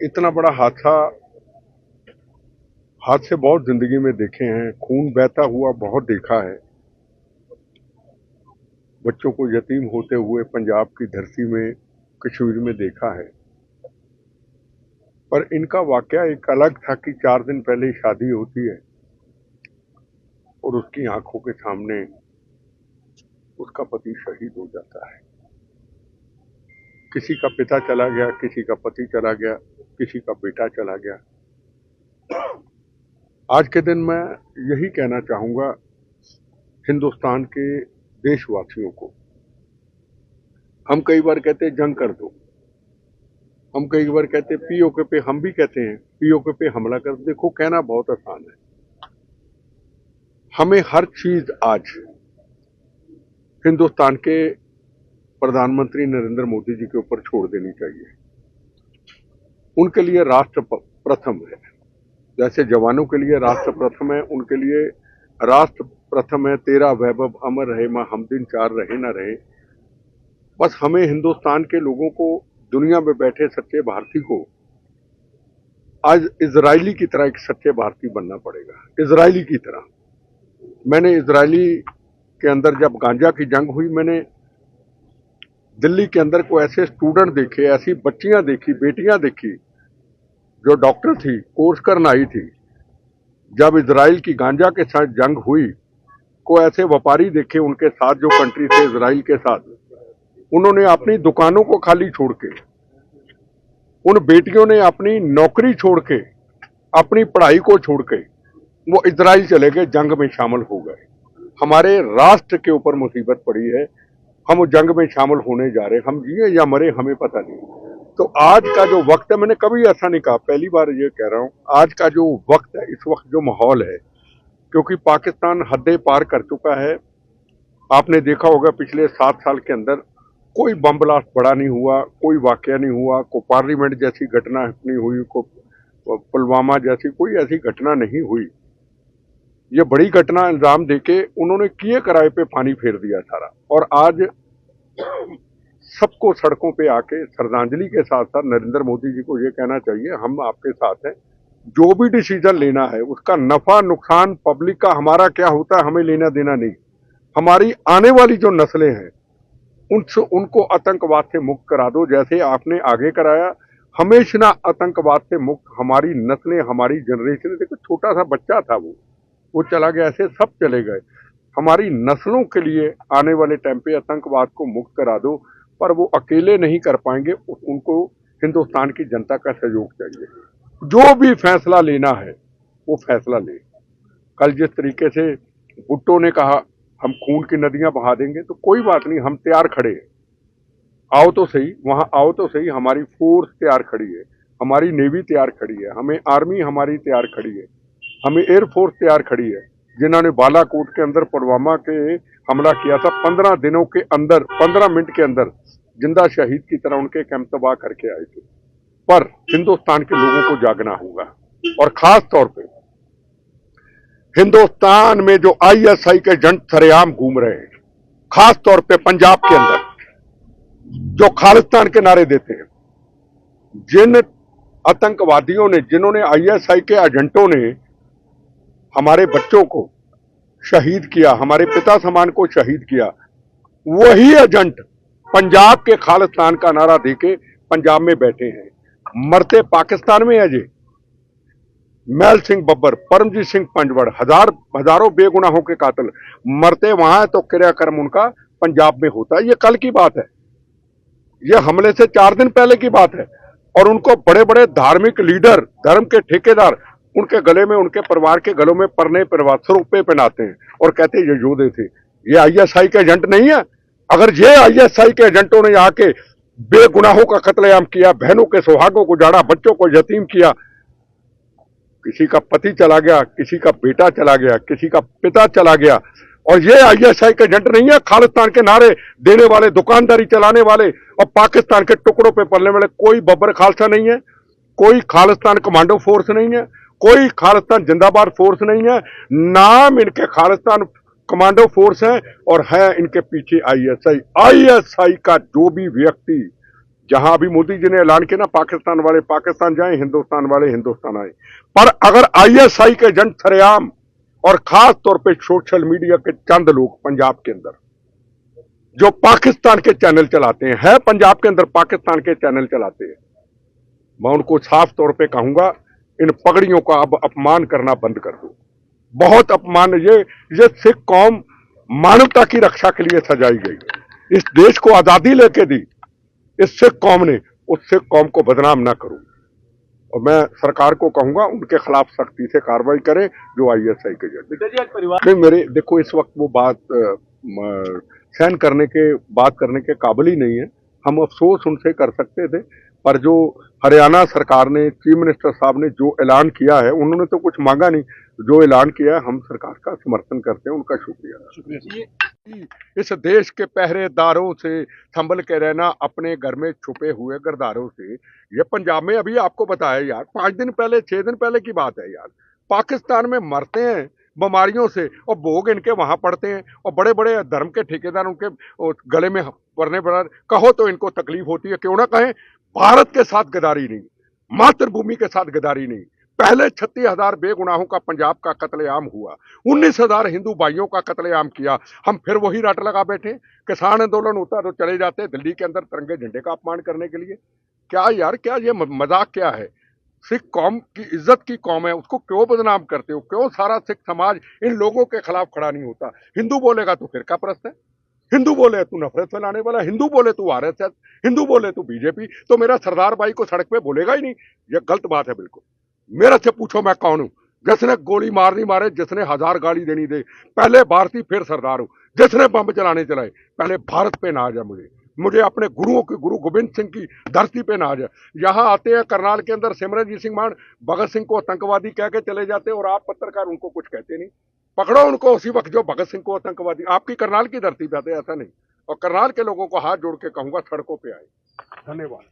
इतना बड़ा हादसा हादसे बहुत जिंदगी में देखे हैं, खून बहता हुआ बहुत देखा है। बच्चों को यतीम होते हुए पंजाब की धरती में, कश्मीर में देखा है। पर इनका वाकया एक अलग था कि 4 दिन पहले शादी होती है और उसकी आंखों के सामने उसका पति शहीद हो जाता है। किसी का पिता चला गया, किसी का पति चला गया, किसी का बेटा चला गया। आज के दिन मैं यही कहना चाहूंगा हिंदुस्तान के देशवासियों को। हम कई बार कहते जंग कर दो, हम कई बार कहते पीओके पे, हम भी कहते हैं पीओके पे हमला कर दो। देखो, कहना बहुत आसान है। हमें हर चीज आज हिंदुस्तान के प्रधानमंत्री नरेंद्र मोदी जी के ऊपर छोड़ देनी चाहिए। उनके लिए राष्ट्र प्रथम है। जैसे जवानों के लिए राष्ट्र प्रथम है, उनके लिए राष्ट्र प्रथम है। तेरा वैभव अमर रहे, मां हम दिन चार रहे ना रहे। बस हमें हिंदुस्तान के लोगों को, दुनिया में बैठे सच्चे भारतीय को आज इजरायली की तरह एक सच्चे भारतीय बनना पड़ेगा। इजरायली की तरह। मैंने इजरायली के अंदर जब गांजा की जंग हुई, मैंने दिल्ली के अंदर को ऐसे स्टूडेंट देखे, ऐसी बच्चियां देखी, बेटियां देखी जो डॉक्टर थी, कोर्स करना आई थी। जब इजराइल की गांजा के साथ जंग हुई, को ऐसे व्यापारी देखे उनके साथ जो कंट्री थे इजराइल के साथ। उन्होंने अपनी दुकानों को खाली छोड़ के, उन बेटियों ने अपनी नौकरी छोड़ के, अपनी पढ़ाई को छोड़ के वो इजराइल चले गए, जंग में शामिल हो गए। हमारे राष्ट्र के ऊपर मुसीबत पड़ी है, हम जंग में शामिल होने जा रहे। हम जिए या मरे हमें पता नहीं। तो आज का जो वक्त है, मैंने कभी ऐसा नहीं कहा, पहली बार ये कह रहा हूं, आज का जो वक्त है, इस वक्त जो माहौल है, क्योंकि पाकिस्तान हदें पार कर चुका है। आपने देखा होगा पिछले 7 साल के अंदर कोई बम ब्लास्ट बड़ा नहीं हुआ, कोई वाकया नहीं हुआ, कोई पार्लियामेंट जैसी घटना नहीं हुई, को पुलवामा जैसी कोई ऐसी घटना नहीं हुई। ये बड़ी घटना इल्जाम देके उन्होंने किए कराए पे पानी फेर दिया सारा। और आज सबको सड़कों पे आके श्रद्धांजलि के साथ साथ नरेंद्र मोदी जी को ये कहना चाहिए, हम आपके साथ हैं। जो भी डिसीजन लेना है उसका नफा नुकसान पब्लिक का हमारा क्या होता है हमें लेना देना नहीं। हमारी आने वाली जो नस्लें हैं उनको आतंकवाद से मुक्त करा दो, जैसे आपने आगे कराया। हमेशा आतंकवाद से मुक्त हमारी नस्लें, हमारी जनरेशन। देखो, छोटा सा बच्चा था, वो चला गया, ऐसे सब चले गए। हमारी नस्लों के लिए आने वाले टाइम पे आतंकवाद को मुक्त करा दो। पर वो अकेले नहीं कर पाएंगे, उनको हिंदुस्तान की जनता का सहयोग चाहिए। जो भी फैसला लेना है वो फैसला ले। कल जिस तरीके से भुट्टो ने कहा हम खून की नदियां बहा देंगे, तो कोई बात नहीं, हम तैयार खड़े हैं। आओ तो सही, वहां आओ तो सही। हमारी फोर्स तैयार खड़ी है, हमारी नेवी तैयार खड़ी है, हमें आर्मी हमारी तैयार खड़ी है, हमें एयरफोर्स तैयार खड़ी है। जिन्होंने बालाकोट के अंदर पुलवामा के हमला किया था, 15 दिनों के अंदर, 15 मिनट के अंदर जिंदा शहीद की तरह उनके कैंप तबाह करके आए थे। पर हिंदुस्तान के लोगों को जागना होगा। और खास तौर पे हिंदुस्तान में जो आईएसआई के एजेंट सरेआम घूम रहे हैं, खास तौर पे पंजाब के अंदर जो खालिस्तान के नारे देते हैं, जिन आतंकवादियों ने, जिन्होंने आईएसआई के एजेंटों ने हमारे बच्चों को शहीद किया, हमारे पिता समान को शहीद किया, वही एजेंट पंजाब के खालिस्तान का नारा देके पंजाब में बैठे हैं। मरते पाकिस्तान में है जी महल सिंह बब्बर, परमजीत सिंह पंजवड़, हजारों बेगुनाहों के कातिल मरते वहां है, तो क्रियाक्रम उनका पंजाब में होता है। ये कल की बात है, ये हमले से 4 दिन पहले की बात है। और उनको बड़े बड़े धार्मिक लीडर, धर्म के ठेकेदार उनके गले में, उनके परिवार के गलों में परने पे पहनाते हैं और कहते हैं ये योद्धे थे। ये आईएसआई के एजेंट नहीं है। अगर ये आईएसआई के एजेंटों ने आके बेगुनाहों का कत्लेआम किया, बहनों के सुहागों को जाड़ा, बच्चों को यतीम किया, किसी का पति चला गया, किसी का बेटा चला गया, किसी का पिता चला गया, और ये आईएसआई के एजेंट नहीं है। खालिस्तान के नारे देने वाले, दुकानदारी चलाने वाले और पाकिस्तान के टुकड़ों पे पलने वाले कोई बब्बर खालसा नहीं है, कोई खालिस्तान कमांडो फोर्स नहीं है, कोई खालिस्तान जिंदाबाद फोर्स नहीं है। नाम इनके खालिस्तान कमांडो फोर्स है और है इनके पीछे आईएसआई। आईएसआई का जो भी व्यक्ति जहां अभी मोदी जी ने ऐलान किया ना, पाकिस्तान वाले पाकिस्तान जाएं, हिंदुस्तान वाले हिंदुस्तान आए। पर अगर आईएसआई के एजेंट सरेआम और खास तौर पे सोशल मीडिया के चंद लोग पंजाब के अंदर जो पाकिस्तान के चैनल चलाते हैं, पंजाब के अंदर पाकिस्तान के चैनल चलाते हैं, मैं उनको साफ तौर पे कहूंगा, इन पगड़ियों का अब अपमान करना बंद कर दो। बहुत अपमान। ये सिख कौम मानवता की रक्षा के लिए सजाई गई। इस देश को आजादी लेके दी इस सिख कौम ने, उस सिख कौम को बदनाम ना करो। और मैं सरकार को कहूंगा उनके खिलाफ सख्ती से कार्रवाई करें जो आईएसआई के जरिए। नहीं, मेरे देखो इस वक्त वो बात सहन करने के, बात करने के काबिल ही नहीं है। हम अफसोस उनसे कर सकते थे, पर जो हरियाणा सरकार ने, चीफ मिनिस्टर साहब ने जो ऐलान किया है, उन्होंने तो कुछ मांगा नहीं। जो ऐलान किया है, हम सरकार का समर्थन करते हैं, उनका शुक्रिया। इस देश के पहरेदारों से संभल के रहना, अपने घर में छुपे हुए गरदारों से। ये पंजाब में अभी आपको बताया यार, 5 दिन पहले, 6 दिन पहले की बात है यार, पाकिस्तान में मरते हैं बीमारियों से और भोग इनके वहां पड़ते हैं, और बड़े बड़े धर्म के ठेकेदार उनके गले में पड़ने पर कहो तो इनको तकलीफ होती है। क्यों ना कहें, भारत के साथ गद्दारी नहीं, मातृभूमि के साथ गद्दारी नहीं। पहले 36,000 बेगुनाहों का पंजाब का कत्लेआम हुआ, 19,000 हिंदू भाइयों का कत्लेआम किया। हम फिर वही रट लगा बैठे। किसान आंदोलन होता तो चले जाते दिल्ली के अंदर तिरंगे झंडे का अपमान करने के लिए। क्या यार, क्या ये मजाक क्या है? सिख कौम की इज्जत की कौम है, उसको क्यों बदनाम करते हो? क्यों सारा सिख समाज इन लोगों के खिलाफ खड़ा नहीं होता? हिंदू बोलेगा तो फिरका परस्त है, हिंदू बोले तू नफरत फैलाने वाला, हिंदू बोले तू आरएसएस, हिंदू बोले तू बीजेपी, तो मेरा सरदार भाई को सड़क पे बोलेगा ही नहीं। ये गलत बात है बिल्कुल। मेरे से पूछो मैं कौन हूं? जिसने गोली मारनी मारे, जिसने 1000 गाली देनी दे, पहले भारतीय फिर सरदार हूं। जिसने बम चलाने चलाए, पहले भारत पे नाज है मुझे अपने गुरुओं के, गुरु गोविंद सिंह की धरती पे नाज है। यहाँ आते हैं करनाल के अंदर सिमरनजीत सिंह मान भगत सिंह को आतंकवादी कह के चले जाते हैं, और आप पत्रकार उनको कुछ कहते नहीं। पकड़ो उनको उसी वक्त जो भगत सिंह को आतंकवादी। आपकी करनाल की धरती पे आते, ऐसा नहीं। और करनाल के लोगों को हाथ जोड़ के कहूंगा, सड़कों पे आए। धन्यवाद।